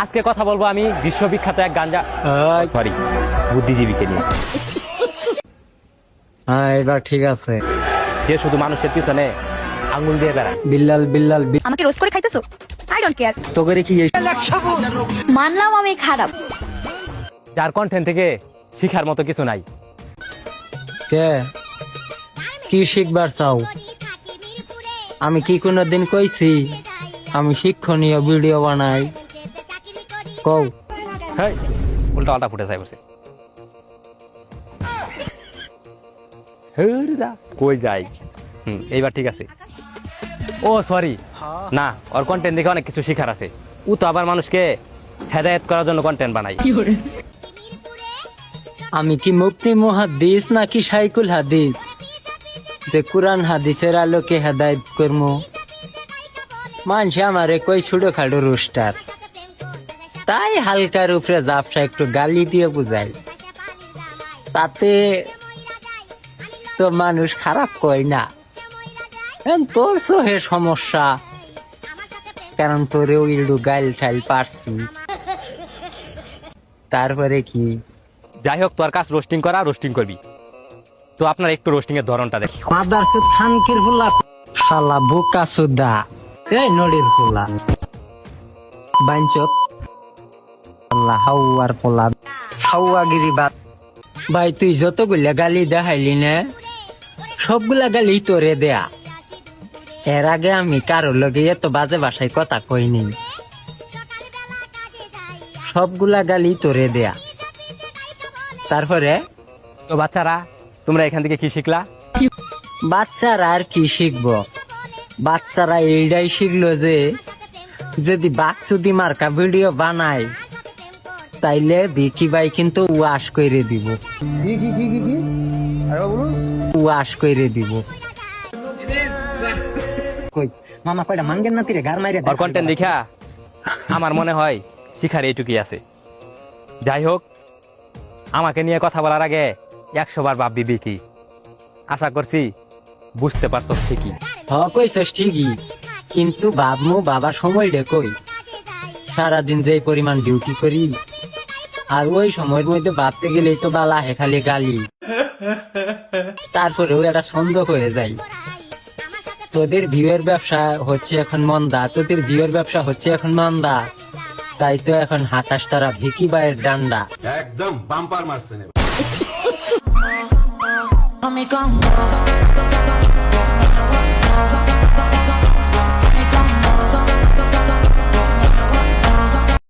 আজকে কথা বলবো আমি বিশ্ববিখ্যাত এক গাঞ্জা সরি বুদ্ধিজীবীকে নিয়ে। হ্যাঁ এবার ঠিক আছে। যে শুধু মানুষের পিছনে আঙ্গুল দিয়ে বেড়ায়। বিল্লাল বিল্লাল আমাকে রোস্ট করে খাইতেছো? I don't care. তোকে কি মানলাম আমি খারাপ। যার কন্টেন্ট থেকে শিখার মতো কিছু নাই। কে কি শিখবার চাও? আমি কি কোনোদিন কইছি আমি শিক্ষণীয় ভিডিও বানাই? কও। হ্যাঁ উল্টা পাল্টা ফুটে যাই বসে কই যাই। এইবার ঠিক আছে। ও সরি না, ওর কন্টেন্ট দেখে অনেক কিছু শিখার আছে। ও তো আবার মানুষকে হেদায়েত করার জন্য কন্টেন্ট বানাই। আমি কি মুফতি মুহাদ্দিস নাকি শাইকুল হাদিস যে কোরআন হাদিসের আলোকে হেদায়েত করবো? মানুষে আমারে কই ছোটো খাটো রোস্টার, তাই হালকার উপরে জাপসা একটু গালি দিয়ে বুঝাই, তাতে তো মানুষ খারাপ কই না। তোর সোহে সমস্যা, কারণ তোরে ইল্ডু গাইল ঠাইল পারছি। তারপরে কি? যাই হোক, তোর কাজ রোস্টিং করা, রোস্টিং করবি। তো আপনার একটু রোস্টিং এর ধরনটা দেখ। মাদারচোদ খানকির ফুলা শালা বোকা সুদা, এই নড়ির ফুলা বাইঞ্চত আল্লাহ হাওয়ার ফুলা হাওয়াগিরি বাদ। ভাই তুই যতগুলা গালি দেখাইলি না, সবগুলা গালি তোরে দেয়া। এর আগে আমি কারোর লগে এত বাজে ভাষায় কথা কইনি, সবগুলা গালি তোরে দেয়া। তারপরে তো বাচ্চারা, তোমরা এখান থেকে কি শিখলা? বাচ্চারা আর কি শিখবো? বাচ্চারা এইটাই শিখলো যে যদি বাকসুদি মার্কা ভিডিও বানায় তাইলে দেখি ভাই কিন্তু ওয়াশ করে দিব, ওয়াশ করে দিব। কই মামা কয়টা মাঙ্গেন না তিরে গার মাইরে। ওর কন্টেন্ট দেখা আমার মনে হয় শিখার এইটুকুই আছে। যাই হোক, আমাকে নিয়ে কথা বলার আগে 100 বার ভাববি বিকি। আশা করছি বুঝতে পারছো ঠিকই। কইছস ঠিকই, কিন্তু ভাবমু বাবার সময় রে কই? সারাদিন যে পরিমাণ ডিউটি করি, আর ওই সময়ের মধ্যে ভাবতে গেলেই তো বালা হে খালি গালি। তারপরেও একটা সন্দেহ হয়ে যায়। তোদের ভিউয়ের ব্যবসা হচ্ছে এখন মন্দা, তোদের ভিউয়ের ব্যবসা হচ্ছে এখন মন্দা, তাই তো এখন হাতাশ তারা ভিকি বাইয়ের ডান্ডা। একদম বাম্পার মারছেন। Come